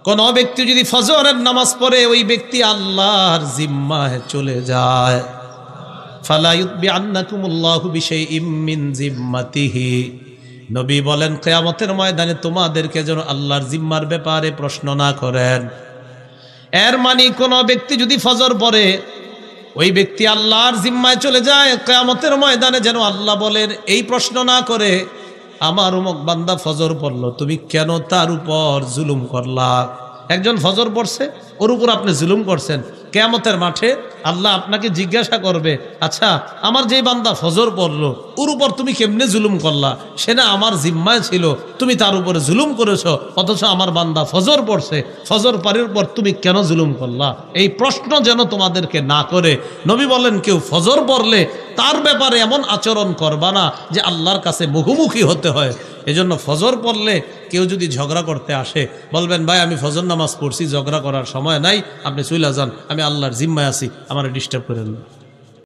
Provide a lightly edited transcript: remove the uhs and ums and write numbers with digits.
কোন ব্যক্তি যদি ফজরের নামাজ পড়ে ওই ব্যক্তি আল্লাহর জিম্মায় চলে যায়, ফালা ইউতবিআন্নাকুমুল্লাহু বিশাইইম মিন জিম্মাতিহি, নবী বলেন কিয়ামতের ময়দানে তোমাদেরকে যেন আল্লাহর জিম্মার ব্যাপারে প্রশ্ন না করেন। এর মানে কোন ব্যক্তি যদি ফজর পড়ে ওই ব্যক্তি আল্লাহর জিম্মায় চলে যায়, কিয়ামতের ময়দানে যেন আল্লাহ বলেন এই প্রশ্ন না করে, আমার অমুক বান্দা ফজর পড়লো, তুমি কেন তার উপর জুলুম করলা? একজন ফজর পড়ছে, ওর উপর আপনি জুলুম করছেন। কিয়ামতের মাঠে আল্লাহ আপনাকে জিজ্ঞাসা করবে, আচ্ছা আমার যেই বান্দা ফজর পড়লো ওর উপর তুমি কেমনে জুলুম করলা? সে না আমার জিম্মায় ছিল, তুমি তার উপরে জুলুম করেছো, অথচ আমার বান্দা ফজর পড়ছে, ফজর পারের পর তুমি কেন জুলুম করলা? এই প্রশ্ন যেন তোমাদেরকে না করে। নবী বলেন কেউ ফজর পড়লে তার ব্যাপারে এমন আচরণ করবা না যে আল্লাহর কাছে মুখোমুখি হতে হয়। এজন্য ফজর পড়লে কেউ যদি ঝগড়া করতে আসে, বলবেন ভাই আমি ফজর নামাজ পড়ছি, ঝগড়া করার সময় নাই, আপনি চলে যান, আমি আল্লাহর জিম্মায় আছি, আমার ডিস্টার্ব করেন না।